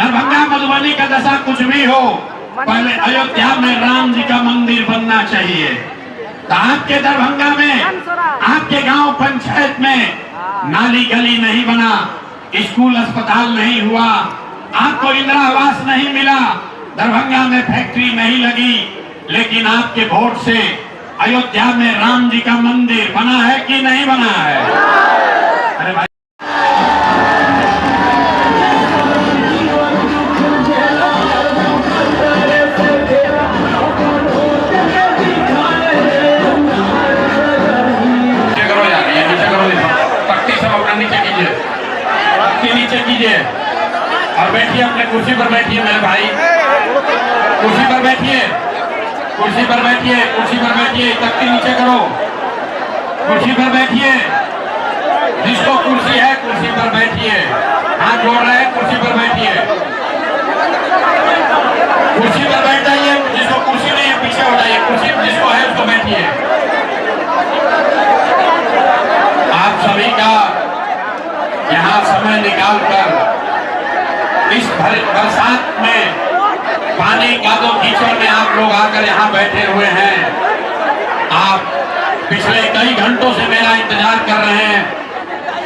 दरभंगा मधुबनी का दशा कुछ भी हो, पहले अयोध्या में राम जी का मंदिर बनना चाहिए। तो आपके दरभंगा में, आपके गांव पंचायत में नाली गली नहीं बना, स्कूल अस्पताल नहीं हुआ, आपको इंदिरा आवास नहीं मिला, दरभंगा में फैक्ट्री नहीं लगी, लेकिन आपके वोट से अयोध्या में राम जी का मंदिर बना है कि नहीं बना है? अरे भाई, नीचे कीजिए और बैठिए, अपने कुर्सी पर बैठिए मेरे भाई, कुर्सी पर बैठिए, कुर्सी पर बैठिए, कुर्सी पर बैठिए, तख्ती नीचे करो, कुर्सी पर बैठिए, जिसको कुर्सी है कुर्सी पर बैठिए, हाथ जोड़ रहे हैं, कुर्सी पर बैठिए, कुर्सी पर बैठ जाइए, जिसको कुर्सी नहीं है पीछे हो जाइए, कुर्सी जिसको है उसको बैठिए। आप सभी का यहाँ समय निकालकर इस बरसात में पानी का तो कीचड़ में आप लोग आकर यहाँ बैठे हुए हैं, आप पिछले कई घंटों से मेरा इंतजार कर रहे हैं,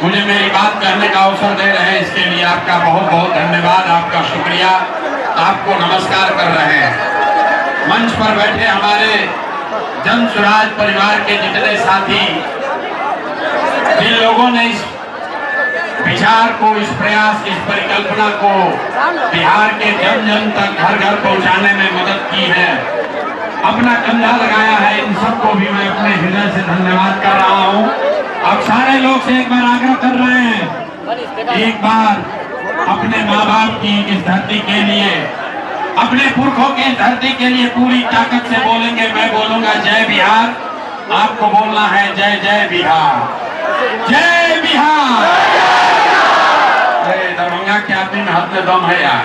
मुझे मेरी बात कहने का अवसर दे रहे हैं, इसके लिए आपका बहुत बहुत धन्यवाद, आपका शुक्रिया, आपको नमस्कार कर रहे हैं। मंच पर बैठे हमारे जन स्वराज परिवार के जितने साथी, जिन लोगों ने इस विचार को, इस प्रयास, इस परिकल्पना को बिहार के जन जन तक घर घर पहुंचाने में मदद की है, अपना कंधा लगाया है, इन सबको भी मैं अपने हृदय से धन्यवाद कर रहा हूं। अब सारे लोग से एक बार आग्रह कर रहे हैं, एक बार अपने माँ बाप की इस धरती के लिए, अपने पुरखों की इस धरती के लिए पूरी ताकत से बोलेंगे। मैं बोलूंगा जय बिहार, आपको बोलना है जय जय बिहार, जय बिहार। दरभंगा के आदमी में हाथ में दम है यार,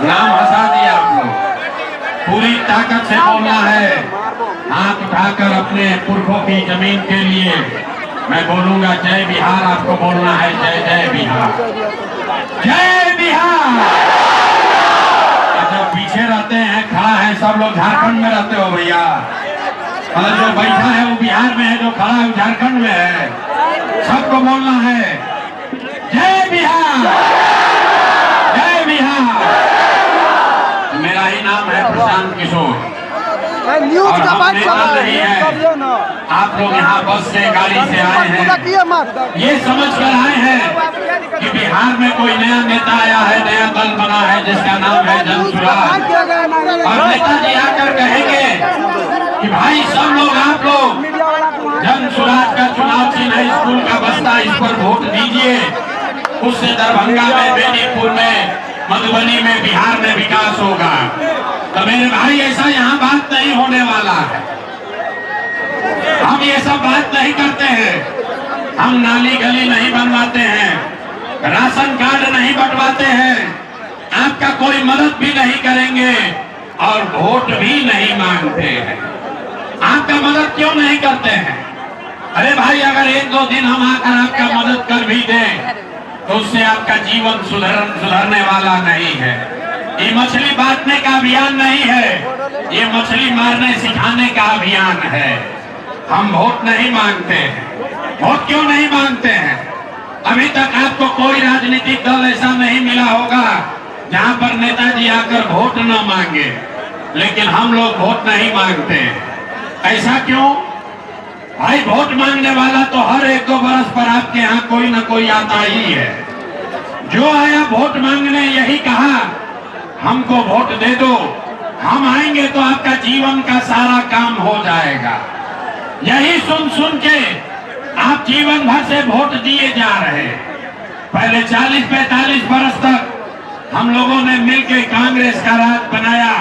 नाम हंसा दिया आप लोग, पूरी ताकत से बोलना है, हाथ उठाकर अपने पुरखों की जमीन के लिए मैं बोलूंगा जय बिहार, आपको बोलना है जय जय बिहार, जय बिहार। जब पीछे रहते हैं, खड़ा है, सब लोग झारखंड में रहते हो भैया, और जो बैठा है वो बिहार में है, जो खड़ा है वो झारखंड में है, सबको बोलना है जय बिहार, जय बिहार। मेरा ही नाम है प्रशांत किशोर, न्यूज का बात नहीं है, आप लोग यहाँ बस से, गाड़ी से आए हैं, ये समझ कर आए हैं कि बिहार में कोई नया नेता आया है, नया दल बना है जिसका नाम है जन स्वराज, और नेताजी आकर कहेंगे कि भाई सब लोग, आप लोग जन स्वराज का चुनाव चिन्ह है, स्कूल का बस्ता, इस पर वोट दीजिए, उससे दरभंगा में, बेनीपुर में, मधुबनी में, बिहार में विकास होगा। तो मेरे भाई ऐसा यहाँ बात नहीं होने वाला है, हम ये सब बात नहीं करते हैं, हम नाली गली नहीं बनवाते हैं, राशन कार्ड नहीं बंटवाते हैं, आपका कोई मदद भी नहीं करेंगे और वोट भी नहीं मांगते हैं। आपका मदद क्यों नहीं करते हैं? अरे भाई, अगर एक दो दिन हम आकर आपका मदद कर भी दें तो उससे आपका जीवन सुधरने वाला नहीं है। ये मछली बांटने का अभियान नहीं है, ये मछली मारने सिखाने का अभियान है। हम वोट नहीं मांगते हैं। वोट क्यों नहीं मांगते हैं? अभी तक आपको कोई राजनीतिक दल ऐसा नहीं मिला होगा जहां पर नेताजी आकर वोट न मांगे, लेकिन हम लोग वोट नहीं मांगते। ऐसा क्यों? भाई, वोट मांगने वाला तो हर एक दो बरस पर आपके यहाँ कोई न कोई आता ही है। जो आया वोट मांगने, यही कहा हमको वोट दे दो, हम आएंगे तो आपका जीवन का सारा काम हो जाएगा। यही सुन सुन के आप जीवन भर से वोट दिए जा रहे। पहले 40-45 बरस तक हम लोगों ने मिलकर कांग्रेस का राज बनाया,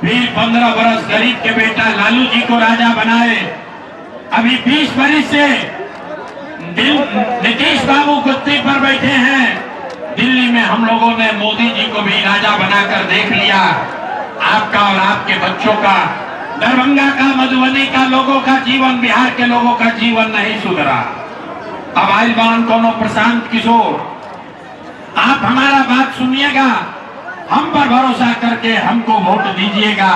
फिर 15 बरस गरीब के बेटा लालू जी को राजा बनाए। अभी 20 बरस से नीतीश बाबू कुर्सी पर बैठे हैं। दिल्ली में हम लोगों ने मोदी जी को भी राजा बनाकर देख लिया। आपका और आपके बच्चों का, दरभंगा का, मधुबनी का लोगों का जीवन, बिहार के लोगों का जीवन नहीं सुधरा। अब आइल बान कोनो प्रशांत किशोर, आप हमारा बात सुनिएगा, हम पर भरोसा करके हमको वोट दीजिएगा।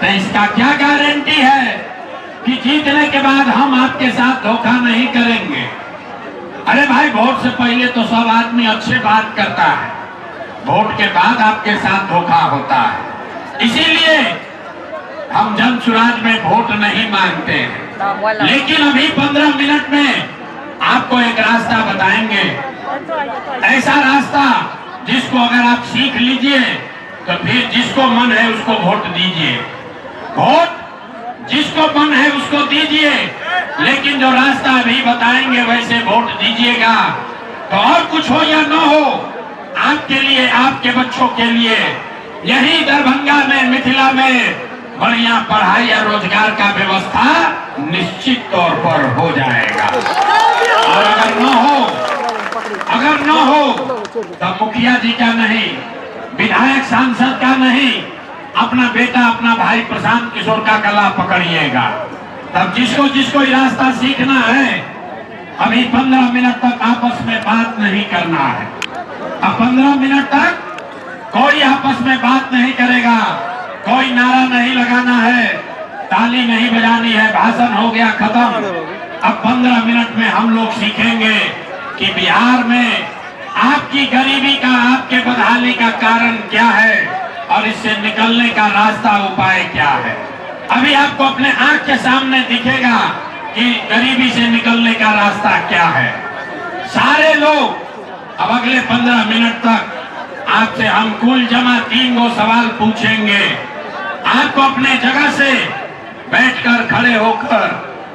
तो इसका क्या गारंटी है कि जीतने के बाद हम आपके साथ धोखा नहीं करेंगे? अरे भाई, वोट से पहले तो सब आदमी अच्छे बात करता है, वोट के बाद आपके साथ धोखा होता है। इसीलिए हम जन सुराज में वोट नहीं मांगते हैं। लेकिन अभी 15 मिनट में आपको एक रास्ता बताएंगे, ऐसा रास्ता जिसको अगर आप सीख लीजिए तो फिर जिसको मन है उसको वोट दीजिए। वोट जिसको मन है उसको दीजिए, लेकिन जो रास्ता अभी बताएंगे वैसे वोट दीजिएगा। तो और कुछ हो या न हो, आपके लिए, आपके बच्चों के लिए यही दरभंगा में, मिथिला में बढ़िया पढ़ाई या रोजगार का व्यवस्था निश्चित तौर पर हो जाएगा। और अगर न हो तो मुखिया जी का नहीं, विधायक सांसद का नहीं, अपना बेटा, अपना भाई प्रशांत किशोर का गला पकड़िएगा। तब जिसको जिसको रास्ता सीखना है, अभी 15 मिनट तक आपस में बात नहीं करना है। अब 15 मिनट तक कोई आपस में बात नहीं करेगा, कोई नारा नहीं लगाना है, ताली नहीं बजानी है, भाषण हो गया खत्म। अब 15 मिनट में हम लोग सीखेंगे कि बिहार में आपकी गरीबी का, आपके बदहाली का कारण क्या है और इससे निकलने का रास्ता, उपाय क्या है। अभी आपको अपने आंख के सामने दिखेगा कि गरीबी से निकलने का रास्ता क्या है। सारे लोग अब अगले 15 मिनट तक आपसे हम कुल जमा 3 गो सवाल पूछेंगे। आपको अपने जगह से बैठकर, खड़े होकर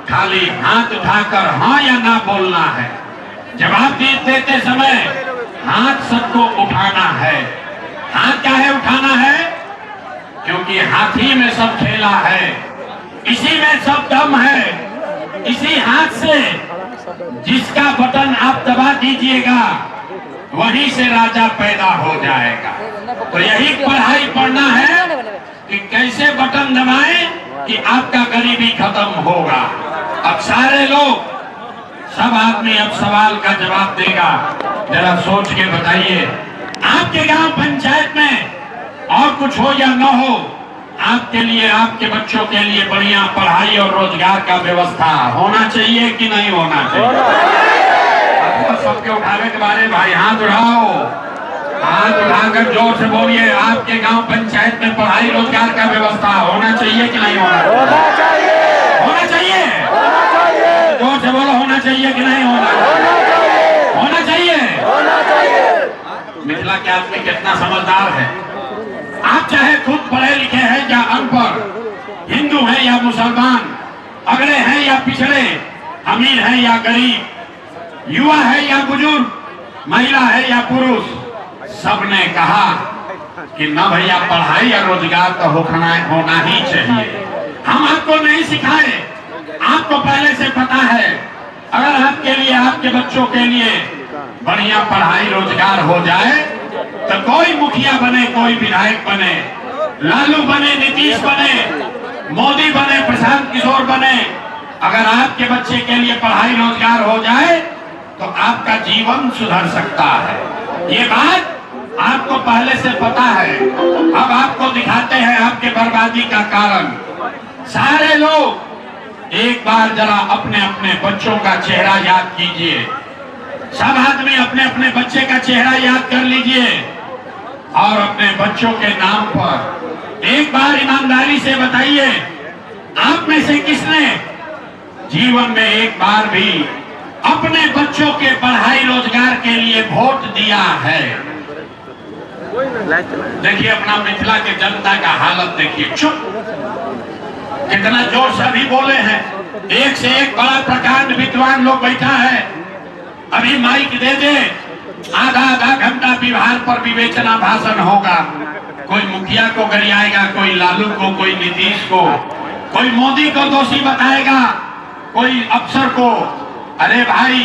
खाली हाथ उठाकर हाँ या ना बोलना है। जवाब देते समय हाथ सबको उठाना है। हाथ क्या है उठाना है? क्योंकि हाथी में सब खेला है, इसी में सब दम है। इसी हाथ से जिसका बटन आप दबा दीजिएगा वहीं से राजा पैदा हो जाएगा। तो यही पढ़ाई पढ़ना है कि कैसे बटन दबाएं कि आपका गरीबी खत्म होगा। अब सारे लोग, सब आदमी अब सवाल का जवाब देगा। जरा सोच के बताइए, आपके गांव पंचायत में और कुछ हो या न हो, आपके लिए, आपके बच्चों के लिए बढ़िया पढ़ाई और रोजगार का व्यवस्था होना चाहिए कि नहीं होना चाहिए? सबके उठावे के बारे में भाई हाथ उठाओ, हाथ उठाकर जोर से बोलिए, आपके गांव पंचायत में पढ़ाई रोजगार का व्यवस्था होना चाहिए कि नहीं होना चाहिए? होना चाहिए। जोर से बोलो, होना चाहिए कि नहीं होना चाहिए? होना चाहिए। मिथिला के आदमी कितना समझदार है। आप चाहे खुद पढ़े लिखे हैं या अनपढ़, हिंदू हैं या मुसलमान, अगड़े हैं या पिछड़े, अमीर हैं या गरीब, युवा है या बुजुर्ग, महिला है या पुरुष, सबने कहा कि न भैया पढ़ाई या रोजगार तो होना ही चाहिए। हम आपको नहीं सिखाए, आपको पहले से पता है। अगर आपके लिए, आपके बच्चों के लिए बढ़िया पढ़ाई रोजगार हो जाए तो कोई मुखिया बने, कोई विधायक बने, लालू बने, नीतीश बने, मोदी बने, प्रशांत किशोर बने, अगर आपके बच्चे के लिए पढ़ाई रोजगार हो जाए तो आपका जीवन सुधर सकता है। ये बात आपको पहले से पता है। अब आपको दिखाते हैं आपके बर्बादी का कारण। सारे लोग एक बार जरा अपने अपने बच्चों का चेहरा याद कीजिए। सब आदमी अपने अपने बच्चे का चेहरा याद कर लीजिए और अपने बच्चों के नाम पर एक बार ईमानदारी से बताइए, आप में से किसने जीवन में एक बार भी अपने बच्चों के पढ़ाई रोजगार के लिए वोट दिया है? देखिए अपना मिथिला के जनता का हालत देखिए। चुप, कितना जोर से अभी बोले हैं। एक से एक बड़ा प्रकांड विद्वान लोग बैठा है। अभी माइक दे दे, आधा घंटा बिहार पर विवेचना भाषण होगा। कोई मुखिया को गरियाएगा, कोई लालू को, कोई नीतीश को, कोई मोदी को दोषी बताएगा, कोई अफसर को। अरे भाई,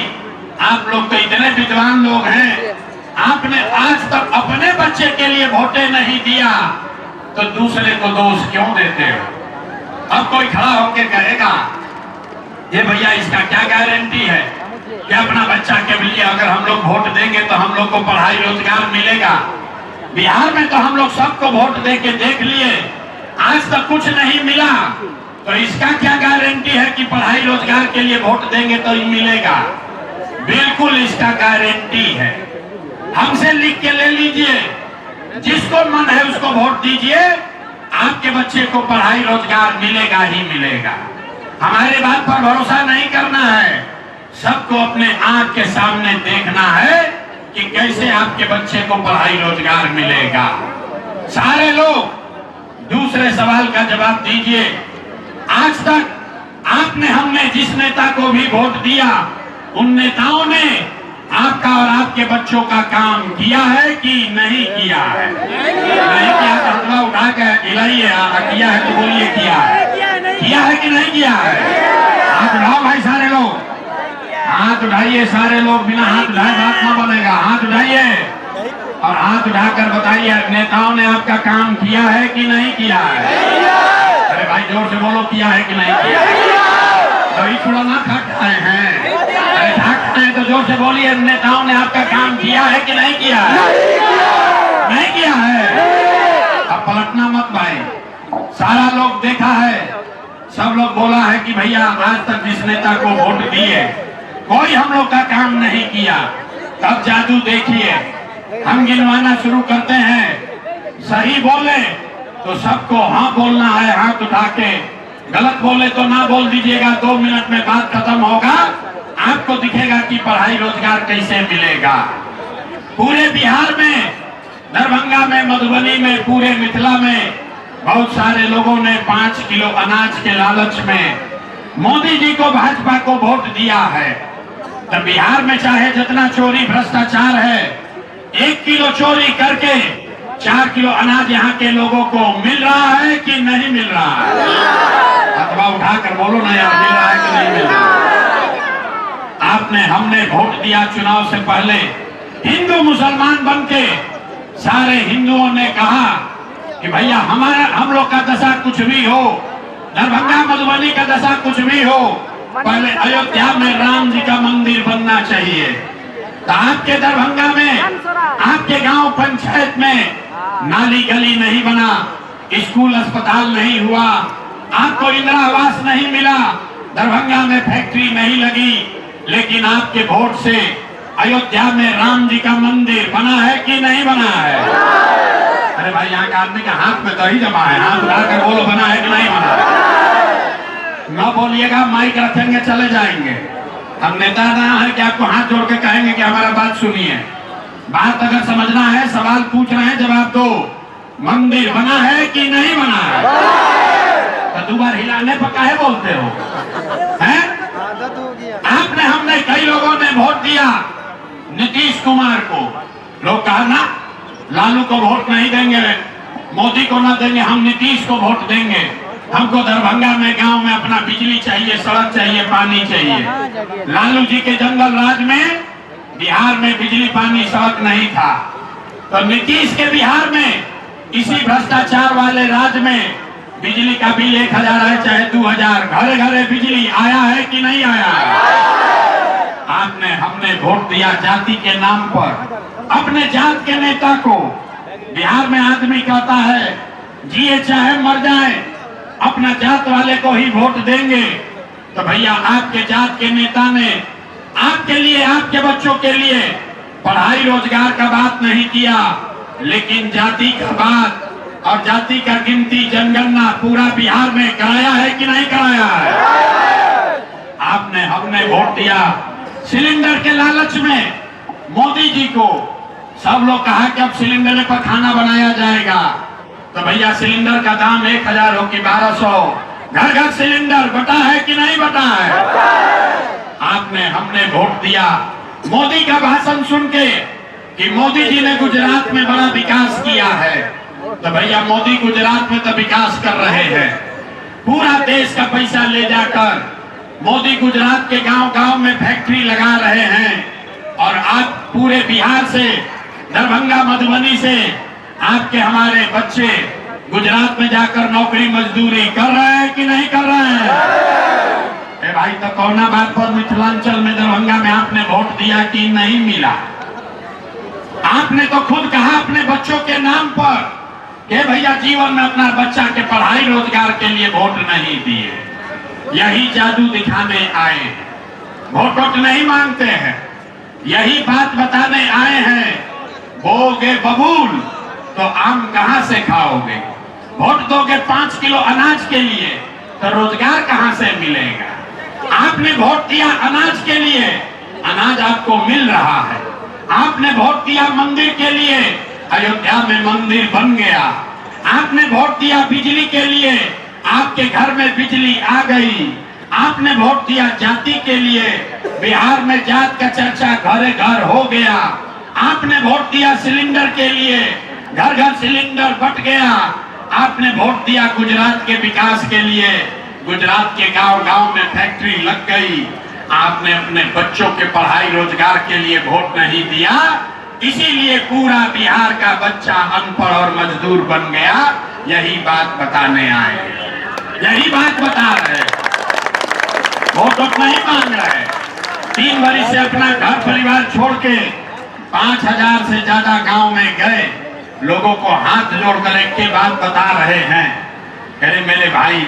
आप लोग तो इतने विद्वान लोग हैं, आपने आज तक अपने बच्चे के लिए वोटे नहीं दिया तो दूसरे को दोष क्यों देते हो? अब कोई खड़ा होकर कहेगा ये भैया इसका क्या गारंटी है कि अपना बच्चा के लिए अगर हम लोग वोट देंगे तो हम लोग को पढ़ाई रोजगार मिलेगा। बिहार में तो हम लोग सबको वोट दे के देख लिए, आज तक कुछ नहीं मिला, तो इसका क्या गारंटी है कि पढ़ाई रोजगार के लिए वोट देंगे तो ही मिलेगा? बिल्कुल इसका गारंटी है। हमसे लिख के ले लीजिए, जिसको मन है उसको वोट दीजिए, आपके बच्चे को पढ़ाई रोजगार मिलेगा ही मिलेगा। हमारी बात पर भरोसा नहीं करना है, सबको अपने आंख के सामने देखना है कि कैसे आपके बच्चे को पढ़ाई रोजगार मिलेगा। सारे लोग दूसरे सवाल का जवाब दीजिए। आज तक आपने हमने जिस नेता को भी वोट दिया, उन नेताओं ने आपका और आपके बच्चों का काम किया है कि नहीं किया है? नहीं किया तो हथवा उठा के हिलाइए। किया है तो बोलिए किया है। किया है कि नहीं किया है? हाथ उठाओ भाई, सारे लोग हाथ उठाइए। सारे लोग बिना हाथ उठाए बात ना बनेगा। हाथ उठाइए और हाथ उठाकर बताइए नेताओं ने आपका काम किया है कि नहीं किया है? अरे भाई जोर से बोलो, किया है कि नहीं किया है? अभी थोड़ा ना थक आए हैं, अरे थक आए तो जोर से बोलिए, नेताओं ने आपका काम किया है कि नहीं किया है? नहीं किया है। अब पलटना मत भाई, सारा लोग देखा है, सब लोग बोला है कि भैया आज तक जिस नेता को वोट दिए कोई हम लोग का काम नहीं किया। तब जादू देखिए, हम गिनवाना शुरू करते हैं, सही बोले तो सबको हाँ बोलना है हाथ उठा के, गलत बोले तो ना बोल दीजिएगा। 2 मिनट में बात खत्म होगा, आपको दिखेगा कि पढ़ाई रोजगार कैसे मिलेगा। पूरे बिहार में, दरभंगा में, मधुबनी में, पूरे मिथिला में बहुत सारे लोगों ने 5 किलो अनाज के लालच में मोदी जी को, भाजपा को वोट दिया है। तो बिहार में चाहे जितना चोरी भ्रष्टाचार है, 1 किलो चोरी करके 4 किलो अनाज यहाँ के लोगों को मिल रहा है कि नहीं मिल रहा है? अथवा उठाकर बोलो ना यार, मिल रहा है कि नहीं मिल रहा है? आपने हमने वोट दिया चुनाव से पहले, हिंदू मुसलमान बनके सारे हिंदुओं ने कहा कि भैया हम लोग का दशा कुछ भी हो, दरभंगा मधुबनी का दशा कुछ भी हो, पहले अयोध्या में राम जी का मंदिर बनना चाहिए। तो आपके दरभंगा में, आपके गांव पंचायत में नाली गली नहीं बना, स्कूल अस्पताल नहीं हुआ, आपको इंदिरा आवास नहीं मिला, दरभंगा में फैक्ट्री नहीं लगी, लेकिन आपके वोट से अयोध्या में राम जी का मंदिर बना है कि नहीं बना है? अरे भाई यहाँ के आदमी के हाथ में दही जमा है, हाथ उठाकर बोलो बना है कि नहीं बना है? न बोलिएगा, माइक रखेंगे चले जाएंगे। हम नेता ना है कि आपको हाथ जोड़ के कहेंगे कि हमारा बात सुनिए। बात अगर समझना है, सवाल पूछ रहे हैं, जवाब दो। मंदिर बना है कि नहीं बना है? तो 2 बार हिलाने पर काहे बोलते हो? हैं? आपने हमने कई लोगों ने वोट दिया नीतीश कुमार को, लोग कहा ना लालू को वोट नहीं देंगे, मोदी को ना देंगे, हम नीतीश को वोट देंगे। हमको दरभंगा में गांव में अपना बिजली चाहिए, सड़क चाहिए, पानी चाहिए। लालू जी के जंगल राज में बिहार में बिजली पानी सड़क नहीं था, तो नीतीश के बिहार में इसी भ्रष्टाचार वाले राज में बिजली का बिल 1000 है चाहे 2000, घरे घरे बिजली आया है कि नहीं आया? आपने हमने वोट दिया जाति के नाम पर, अपने जात के नेता को। बिहार में आदमी कहता है जिए चाहे मर जाए अपना जात वाले को ही वोट देंगे। तो भैया आपके जात के नेता ने आपके लिए, आपके बच्चों के लिए पढ़ाई रोजगार का बात नहीं किया, लेकिन जाति का बात और जाति का गिनती जनगणना पूरा बिहार में कराया है कि नहीं कराया है? आपने हमने वोट दिया सिलेंडर के लालच में मोदी जी को। सब लोग कहा कि अब सिलेंडर पर खाना बनाया जाएगा, तो भैया सिलेंडर का दाम 1000 हो कि 1200, घर घर सिलेंडर बटा है कि नहीं बटा है? आपने हमने वोट दिया मोदी का भाषण सुन के कि मोदी जी ने गुजरात में बड़ा विकास किया है। तो भैया मोदी गुजरात में तो विकास कर रहे हैं, पूरा देश का पैसा ले जाकर मोदी गुजरात के गांव गांव में फैक्ट्री लगा रहे हैं, और आज पूरे बिहार से, दरभंगा मधुबनी से आपके हमारे बच्चे गुजरात में जाकर नौकरी मजदूरी कर रहे हैं कि नहीं कर रहे हैं? अरे भाई तो कौना बात पर मिथिलांचल में दरभंगा में आपने वोट दिया कि नहीं मिला? आपने तो खुद कहा अपने बच्चों के नाम पर कि भैया जीवन में अपना बच्चा के पढ़ाई रोजगार के लिए वोट नहीं दिए। यही जादू दिखाने आए, वोट नहीं मांगते हैं, यही बात बताने आए हैं। बोगे बबूल तो आम कहां से खाओगे? वोट दोगे 5 किलो अनाज के लिए तो रोजगार कहां से मिलेगा? आपने वोट दिया अनाज के लिए, अनाज आपको मिल रहा है। आपने वोट दिया मंदिर के लिए, अयोध्या में मंदिर बन गया। आपने वोट दिया बिजली के लिए, आपके घर में बिजली आ गई। आपने वोट दिया जाति के लिए, बिहार में जात का चर्चा घरे घर हो गया। आपने वोट दिया सिलेंडर के लिए, घर घर सिलेंडर बट गया। आपने वोट दिया गुजरात के विकास के लिए, गुजरात के गांव गांव में फैक्ट्री लग गई। आपने अपने बच्चों के पढ़ाई रोजगार के लिए वोट नहीं दिया, इसीलिए पूरा बिहार का बच्चा अनपढ़ और मजदूर बन गया। यही बात बताने आए, यही बात बता रहे। वोट नहीं मांग रहे। 3 वर्ष से अपना घर परिवार छोड़ के 5000 से ज्यादा गांव में गए, लोगों को हाथ जोड़कर एक के बात बता रहे हैं। अरे मेरे भाई,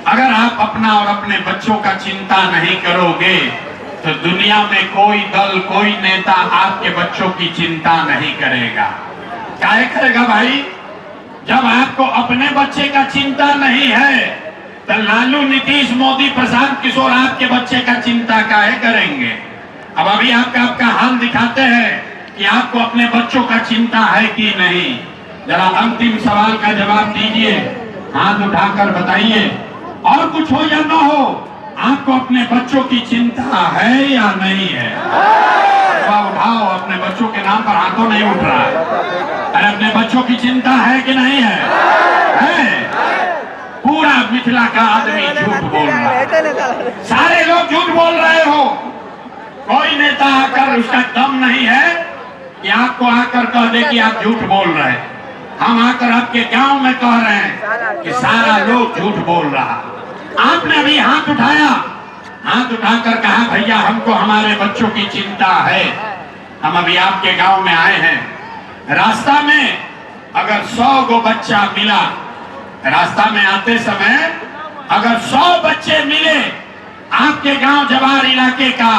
अगर आप अपना और अपने बच्चों का चिंता नहीं करोगे तो दुनिया में कोई दल, कोई नेता आपके बच्चों की चिंता नहीं करेगा। काहे करेगा भाई? जब आपको अपने बच्चे का चिंता नहीं है तो लालू, नीतीश, मोदी, प्रशांत किशोर आपके बच्चे का चिंता काहे करेंगे? अब अभी आपका हाल दिखाते हैं कि आपको अपने बच्चों का चिंता है कि नहीं। जरा अंतिम सवाल का जवाब दीजिए, हाथ उठाकर बताइए। और कुछ हो या ना हो, आपको अपने बच्चों की चिंता है या नहीं है? उठाओ, अपने बच्चों के नाम पर हाथों नहीं उठ रहा है। अरे अपने बच्चों की चिंता है कि नहीं है? है। पूरा मिथिला का आदमी झूठ बोल रहा है, सारे लोग झूठ बोल रहे हो। कोई नेता आकर, उसका दम नहीं है कि आपको आकर कह दे कि आप झूठ बोल रहे हैं। हम आकर आपके गांव में कह रहे हैं कि सारा लोग झूठ बोल रहा। आपने अभी हाथ उठाया, हाथ उठाकर कहा भैया हमको हमारे बच्चों की चिंता है। हम अभी आपके गांव में आए हैं। रास्ता में अगर 100 गो बच्चा मिला, रास्ता में आते समय अगर 100 बच्चे मिले, आपके गांव जवार इलाके का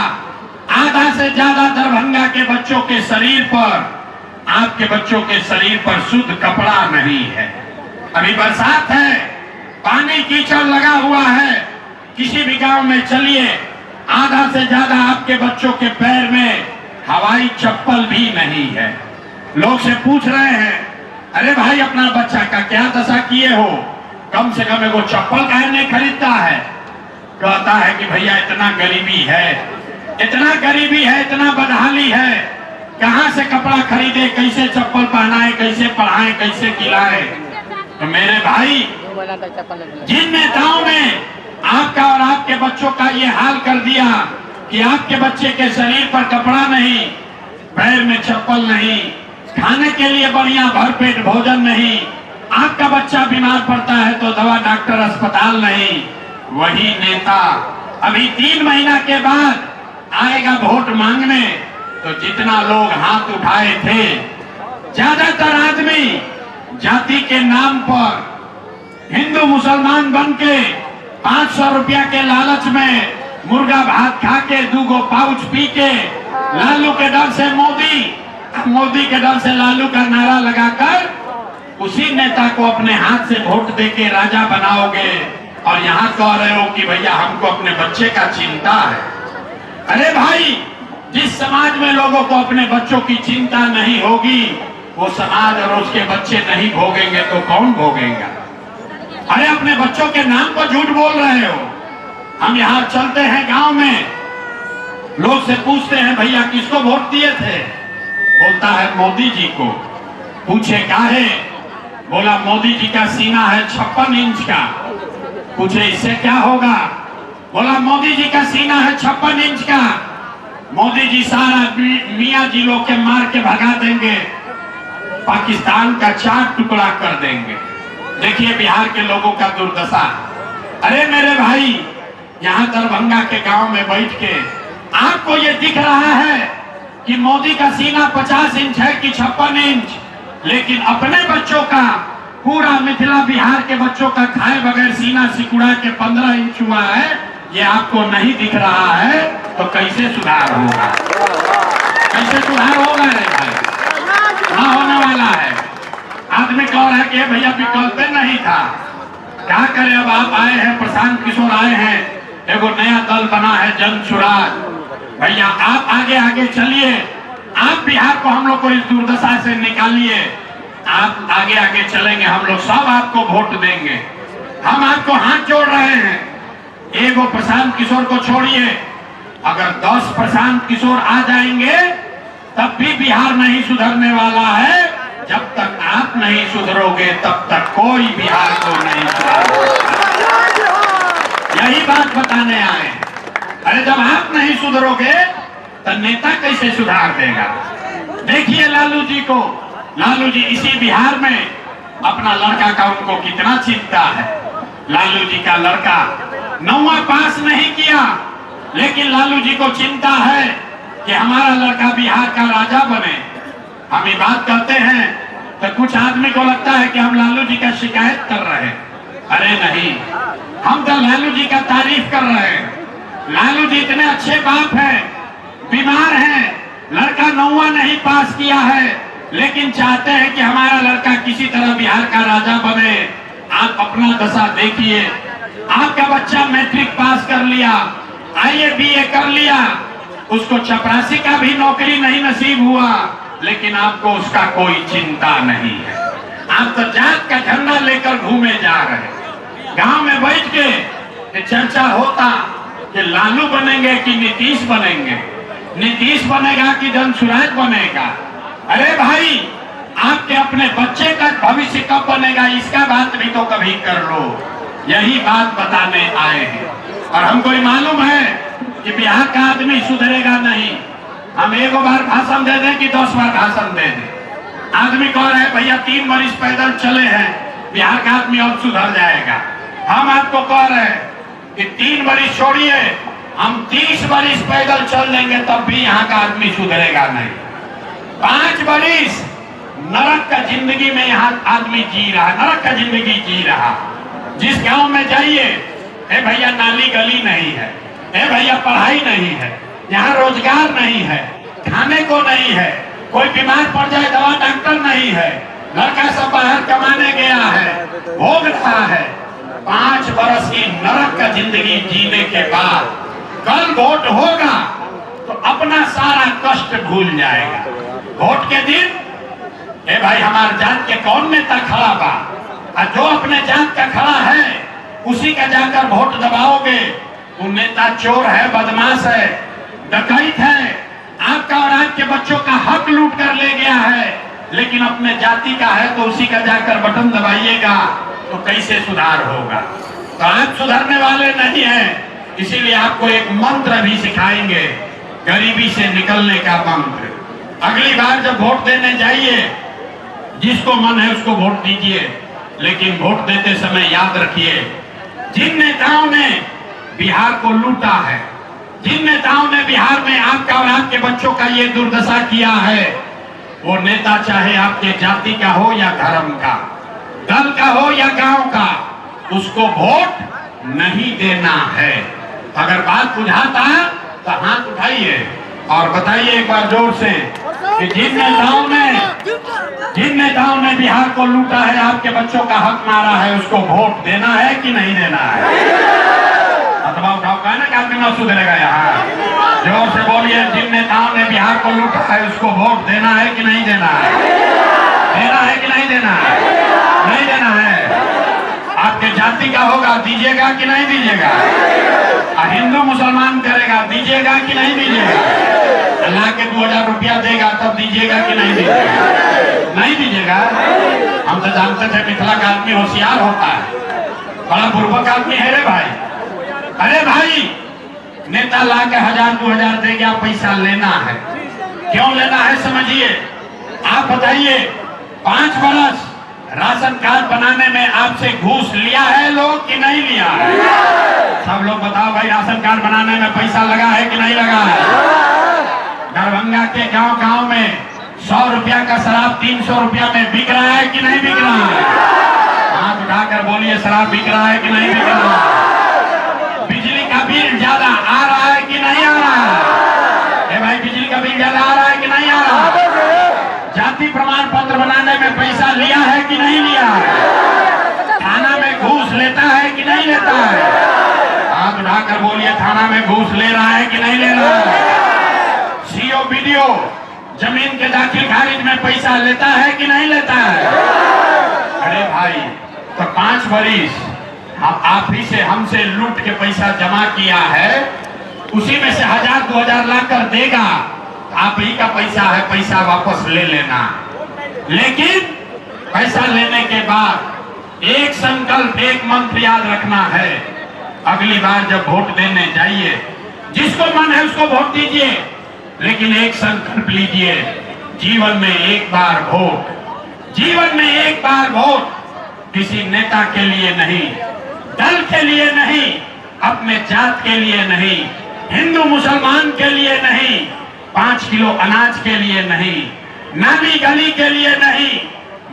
आधा से ज्यादा दरभंगा के बच्चों के शरीर पर, आपके बच्चों के शरीर पर शुद्ध कपड़ा नहीं है। अभी बरसात है, पानी कीचड़ लगा हुआ है। किसी भी गांव में चलिए, आधा से ज्यादा आपके बच्चों के पैर में हवाई चप्पल भी नहीं है। लोग से पूछ रहे हैं, अरे भाई अपना बच्चा का क्या दशा किए हो, कम से कम एगो चप्पल काहे नहीं खरीदता है? कहता है कि भैया इतना गरीबी है, इतना गरीबी है, इतना बदहाली है, कहां से कपड़ा खरीदे, कैसे चप्पल पहनाए, कैसे पढ़ाए, कैसे खिलाए। तो मेरे भाई, जिन नेताओं ने आपका और आपके बच्चों का ये हाल कर दिया कि आपके बच्चे के शरीर पर कपड़ा नहीं, पैर में चप्पल नहीं, खाने के लिए बढ़िया भरपेट भोजन नहीं, आपका बच्चा बीमार पड़ता है तो दवा डॉक्टर अस्पताल नहीं, वही नेता अभी 3 महीना के बाद आएगा वोट मांगने। तो जितना लोग हाथ उठाए थे, ज्यादातर आदमी जाति के नाम पर हिंदू मुसलमान बन के 500 रुपया के लालच में मुर्गा भात खा के 2 गो पाउच पी के लालू के डर से मोदी, मोदी के डर से लालू का नारा लगाकर उसी नेता को अपने हाथ से वोट देके राजा बनाओगे और यहाँ कह रहे हो कि भैया हमको अपने बच्चे का चिंता है। अरे भाई, जिस समाज में लोगों को अपने बच्चों की चिंता नहीं होगी, वो समाज और उसके बच्चे नहीं भोगेंगे तो कौन भोगेगा? अरे अपने बच्चों के नाम पर झूठ बोल रहे हो। हम यहाँ चलते हैं गांव में, लोग से पूछते हैं भैया किसको वोट दिए थे? बोलता है मोदी जी को। पूछे काहे? बोला मोदी जी का सीना है 56 इंच का। पूछे इससे क्या होगा? बोला मोदी जी का सीना है 56 इंच का, मोदी जी सारा मियाँ जी लोग के मार के भगा देंगे, पाकिस्तान का 4 टुकड़ा कर देंगे। देखिए बिहार के लोगों का दुर्दशा। अरे मेरे भाई, यहाँ दरभंगा के गांव में बैठ के आपको ये दिख रहा है कि मोदी का सीना 50 इंच है कि 56 इंच, लेकिन अपने बच्चों का, पूरा मिथिला बिहार के बच्चों का खाए बगैर सीना सिकुड़ा के 15 इंच हुआ है, ये आपको नहीं दिख रहा है, तो कैसे सुधार होगा? कैसे सुधार होगा रे भाई? ना होने वाला है। आदमी कह रहा है कि भैया विकल्प नहीं था, क्या करें, अब आप आए हैं, प्रशांत किशोर आए हैं, एगो नया दल बना है जन सुराज। भैया आप आगे आगे चलिए, आप बिहार को, हम लोग को इस दुर्दशा से निकालिए, आप आगे आगे चलेंगे, हम लोग सब आपको वोट देंगे। हम आपको हाथ जोड़ रहे हैं, एगो प्रशांत किशोर को छोड़िए, अगर 10 प्रशांत किशोर आ जाएंगे तब भी बिहार नहीं सुधरने वाला है। जब तक आप नहीं सुधरोगे तब तक कोई बिहार को नहीं सुधारेगा। यही बात बताने आए। अरे जब आप नहीं सुधरोगे तो नेता कैसे सुधार देगा? देखिए लालू जी को, लालू जी इसी बिहार में अपना लड़का का उनको कितना चिंता है। लालू जी का लड़का 9वां पास नहीं किया, लेकिन लालू जी को चिंता है कि हमारा लड़का बिहार का राजा बने। हम ये बात करते हैं तो कुछ आदमी को लगता है कि हम लालू जी का शिकायत कर रहे हैं। अरे नहीं, हम तो लालू जी का तारीफ कर रहे हैं। लालू जी इतने अच्छे बाप हैं, बीमार हैं, लड़का 9वां नहीं पास किया है, लेकिन चाहते हैं कि हमारा लड़का किसी तरह बिहार का राजा बने। आप अपना दशा देखिए, आपका बच्चा मैट्रिक पास कर लिया, IAS BA कर लिया, उसको चपरासी का भी नौकरी नहीं नसीब हुआ, लेकिन आपको उसका कोई चिंता नहीं है। आप तो जात का झंडा लेकर घूमे जा रहे हैं। गांव में बैठ के चर्चा होता कि लालू बनेंगे कि नीतीश बनेंगे, नीतीश बनेगा कि जनसुराज बनेगा। अरे भाई, आपके अपने बच्चे का भविष्य कब बनेगा, इसका बात भी तो कभी कर लो। यही बात बताने आए हैं। और हमको मालूम है कि बिहार का आदमी सुधरेगा नहीं। हम एक बार भाषण दे दें कि 10 बार भाषण दे दें। आदमी कह रहे हैं भैया 3 वर्ष पैदल चले हैं, बिहार का आदमी अब सुधर जाएगा। हम आपको कह रहे हैं कि 3 वर्ष छोड़िए, हम 30 वर्ष पैदल चल लेंगे तब भी यहाँ का आदमी सुधरेगा नहीं। 5 वर्ष नरक का जिंदगी में यहाँ आदमी जी रहा, नरक का जिंदगी जी रहा। जिस गांव में जाइए, ए भैया नाली गली नहीं है, ए भैया पढ़ाई नहीं है, यहाँ रोजगार नहीं है, खाने को नहीं है, कोई बीमार पड़ जाए दवा डॉक्टर नहीं है, लड़का सब बाहर कमाने गया है, भोग रहा है। 5 वर्ष की नरक का जिंदगी जीने के बाद कल वोट होगा तो अपना सारा कष्ट भूल जाएगा। वोट के दिन ए भाई हमारे जात के कौन नेता खड़ा बा, और जो अपने जात का खड़ा है उसी का जाकर वोट दबाओगे। वो नेता चोर है, बदमाश है, डकैत है, आपका और आपके बच्चों का हक लूट कर ले गया है, लेकिन अपने जाति का है तो उसी का जाकर बटन दबाइएगा तो कैसे सुधार होगा? तो आप सुधरने वाले नहीं हैं। इसीलिए आपको एक मंत्र भी सिखाएंगे, गरीबी से निकलने का मंत्र। अगली बार जब वोट देने जाइए, जिसको मन है उसको वोट दीजिए, लेकिन वोट देते समय याद रखिए, जिन नेताओं ने बिहार को लूटा है, जिन नेताओं ने बिहार में आपका और आपके बच्चों का ये दुर्दशा किया है, वो नेता चाहे आपके जाति का हो या धर्म का, दल का हो या गांव का, उसको वोट नहीं देना है। अगर बात बुझाता तो हाथ उठाइए और बताइए एक बार जोर से कि जिन नेताओं ने बिहार को लूटा है, आपके बच्चों का हक मारा है, उसको वोट देना है कि नहीं देना है? अथवा उठाओ, कहना कि आदमी न सुधरेगा। यहाँ जोर से बोलिए, जिन नेताओं ने बिहार को लूटा है उसको वोट देना है कि नहीं देना है? देना है कि नहीं देना है? नहीं देना है। आपके जाति का होगा, दीजिएगा कि नहीं दीजिएगा? हिंदू मुसलमान करेगा, दीजिएगा कि नहीं दीजिएगा? अल्लाह के 2000 रुपया देगा तब दीजिएगा कि नहीं दीजिएगा? नहीं दीजिएगा। हम तो जानते थे मिथिला का आदमी होशियार होता है, बड़ा बुर्बक आदमी है रे भाई। अरे भाई, नेता ला के 1000-2000 दे गया, पैसा लेना है। क्यों लेना है समझिए। आप बताइए, 5 वर्ष राशन कार्ड बनाने में आपसे घूस लिया है लोग कि नहीं लिया है? सब लोग बताओ भाई, राशन कार्ड बनाने में पैसा लगा है कि नहीं लगा है? दरभंगा के गांव-गांव में 100 रुपया का शराब 300 रुपया में बिक रहा है कि नहीं बिक रहा है? हाथ उठाकर बोलिए, शराब बिक रहा है कि नहीं बिक रहा है? बिजली का बिल ज्यादा आ रहा है कि नहीं आ रहा है? भाई, बिजली का बिल ज्यादा आ रहा है कि नहीं आ रहा है? जाति प्रमाण पत्र बनाने में पैसा लिया है कि नहीं लिया है? थाना में घूस लेता है कि नहीं लेता है? हाथ उठाकर बोलिए, थाना में घूस ले रहा है कि नहीं ले रहा है? सीओ बीडीओ जमीन के दाखिल खारिज में पैसा लेता है कि नहीं लेता है? अरे भाई, तो 5 वरिश आप ही से हमसे लूट के पैसा जमा किया है, उसी में से 1000-2000 लाकर देगा, आप ही का पैसा है, पैसा वापस ले लेना। लेकिन पैसा लेने के बाद एक संकल्प, एक मंत्र याद रखना है, अगली बार जब वोट देने जाइए, जिसको मन है उसको वोट दीजिए, लेकिन एक संकल्प लीजिए, जीवन में एक बार वोट, जीवन में एक बार वोट, किसी नेता के लिए नहीं, दल के लिए नहीं, अपने जात के लिए नहीं, हिंदू मुसलमान के लिए नहीं, 5 किलो अनाज के लिए नहीं, नाली गली के लिए नहीं,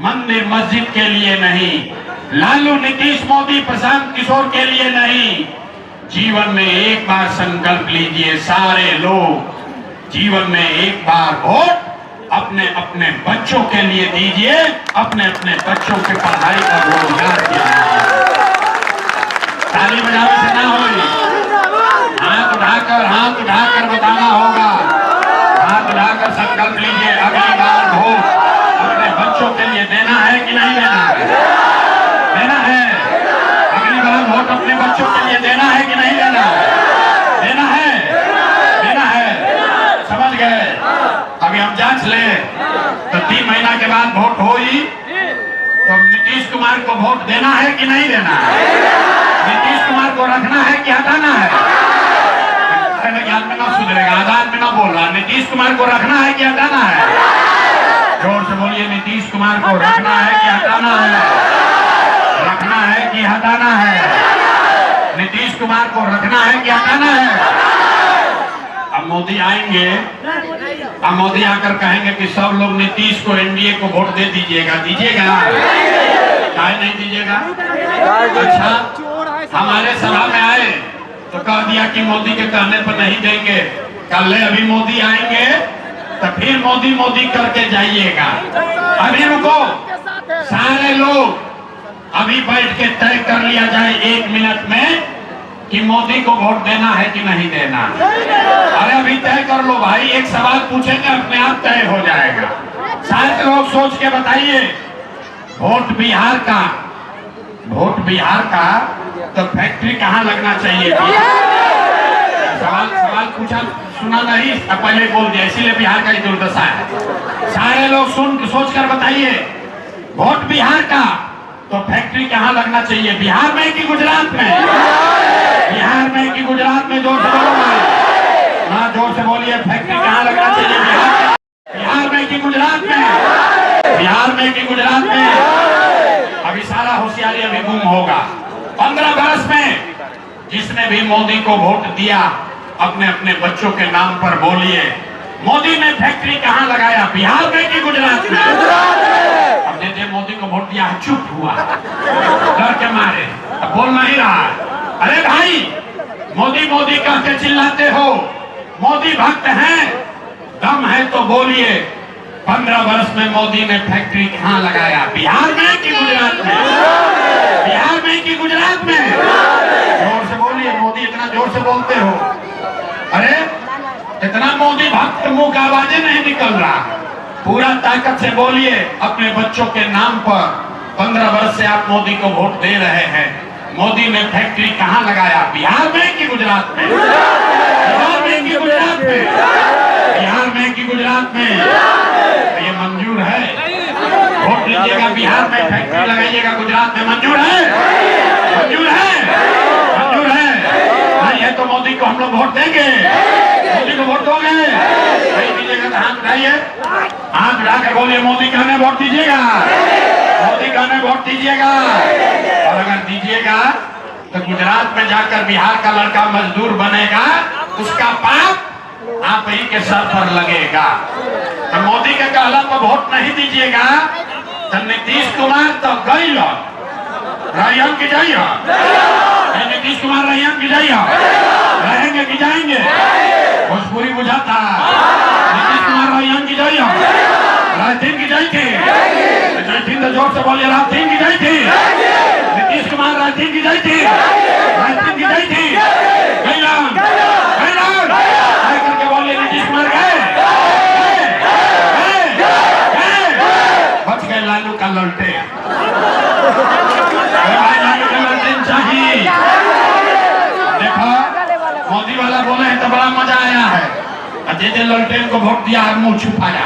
मंदिर मस्जिद के लिए नहीं, लालू नीतीश मोदी प्रशांत किशोर के लिए नहीं, जीवन में एक बार संकल्प लीजिए सारे लोग, जीवन में एक बार वोट अपने अपने बच्चों के लिए दीजिए, अपने अपने बच्चों की पढ़ाई का रोजगार के लिए। ताली बजाने से ना होगी, हाथ उठाकर बताना होगा, हाथ उठाकर संकल्प लीजिए, अगली बार वोट अपने बच्चों के लिए देना है कि नहीं देना है? देना है। अगली बार वोट अपने बच्चों के लिए देना है कि नहीं देना है? देना है, देना है। समझ गए? अभी हम जांच लें तो 3 महीना के बाद वोट होगी, तो नीतीश कुमार को वोट देना है कि नहीं देना है? नीतीश कुमार को रखना है कि हटाना है? ज्ञान में ना सुधरेगा, आधार में ना बोल रहा, नीतीश कुमार को रखना है कि हटाना है? जोर से बोलिए, नीतीश कुमार को रखना है कि हटाना है? रखना है कि हटाना है? नीतीश कुमार को रखना है कि हटाना है? अब मोदी आएंगे, अब मोदी आकर कहेंगे कि सब लोग नीतीश को, एनडीए को वोट दे दीजिएगा, दीजिएगा? काहे नहीं दीजिएगा? अच्छा, हमारे सभा में आए तो कह दिया कि मोदी के कहने पर नहीं देंगे, कल अभी मोदी आएंगे तो फिर मोदी मोदी करके जाइएगा। अभी रुको, सारे लोग अभी बैठ के तय कर लिया जाए 1 मिनट में कि मोदी को वोट देना है कि नहीं देना। अरे अभी तय कर लो भाई, एक सवाल पूछेंगे, अपने आप तय हो जाएगा। सारे लोग सोच के बताइए, वोट बिहार का, वोट बिहार का तो फैक्ट्री कहाँ लगना चाहिए? सवाल पूछा, सुना नहीं, पहले बोल दिया, इसीलिए बिहार का ही दुर्दशा है। सारे लोग सोच कर बताइए, वोट बिहार का तो फैक्ट्री कहाँ लगना चाहिए? बिहार में कि गुजरात में? बिहार में कि गुजरात में? जोर से बोलो भाई, हाँ जोर से बोलिए, फैक्ट्री कहाँ लगना चाहिए? बिहार में कि गुजरात में? बिहार में कि गुजरात में? अभी सारा होशियारी अभी गुम होगा। 15 वर्ष में जिसने भी मोदी को वोट दिया, अपने अपने बच्चों के नाम पर बोलिए, मोदी ने फैक्ट्री कहाँ लगाया? बिहार में कि गुजरात में? अब जैसे मोदी को वोट दिया, चुप हुआ डर के मारे, अब बोल नहीं रहा। अरे भाई, मोदी मोदी कह के चिल्लाते हो, मोदी भक्त हैं, दम है तो बोलिए, 15 वर्ष में मोदी ने फैक्ट्री कहाँ लगाया? बिहार में कि गुजरात में? बिहार में कि गुजरात में? जोर से बोलिए, मोदी इतना जोर से बोलते हो। अरे इतना मोदी भक्त मुंह का आवाजें नहीं निकल रहा, पूरा ताकत से बोलिए, अपने बच्चों के नाम पर 15 वर्ष से आप मोदी को वोट दे रहे हैं, मोदी ने फैक्ट्री कहाँ लगाया? बिहार में कि गुजरात में? बिहार में कि गुजरात में? बिहार में कि गुजरात में? ये मंजूर है? वोट लीजिएगा, बिहार में फैक्ट्री लगाइएगा, गुजरात में मंजूर है? मंजूर है? मंजूर है? नहीं है तो मोदी को हम लोग वोट देंगे। मोदी को वोट दोगे? नहीं दीजिएगा तो हाथ उठाइए, हाथ उठाकर बोलिए, मोदी कहने वोट दीजिएगा, मोदी कहने वोट दीजिएगा? और अगर दीजिएगा तो गुजरात में जाकर बिहार का लड़का मजदूर बनेगा, उसका पाप आप ही के सर पर लगेगा। तो मोदी के कहला पर वोट नहीं दीजिएगा तो नीतीश कुमार तो गई रैयम की जाइए, नीतीश कुमार रैयम की जाइए, रहेंगे कि जाएंगे? भोजपुरी बुझाता, नीतीश कुमार रैयम की जाइए, रायतीन की जाई थी, रायतीन तो जोर से बोलिए, रायतीन की जाई थी, नीतीश कुमार रायतीन की जाई थी, रायतीन की जाई थी, गई करके बोलिए नीतीश कुमार गए, बच गए लालू का ललटे। भाई लालू का ललटेन चाहिए। देखो मोदी वाला बोले हैं तो बड़ा मजा आया है, जे ललटेन को वोट दिया है मुंह छुपाया।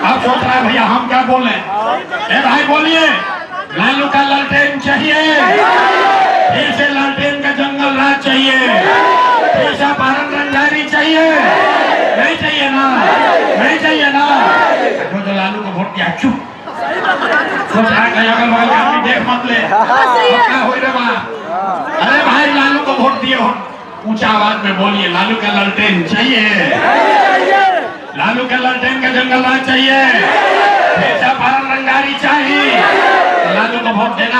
अब सोच रहा है भैया हम क्या बोले? ए भाई बोलिए, लालू का ललटेन चाहिए, फिर से ललटेन का जंगल राज चाहिए, फिर से पारन रंगारी चाहिए, नहीं चाहिए ना? नहीं चाहिए ना? जो लालू को वोट दिया चुप, सोच रहा है अगल बगल का आदमी देख मत ले, क्या हो रे बा? अरे भाई लालू को वोट दिए हो, ऊंचा आवाज में बोलिए, लालू का ललटेन चाहिए, लालू के ललटेन का जंगल राज चाहिए, पारन रंगारी चाहिए, लालू को वोट देना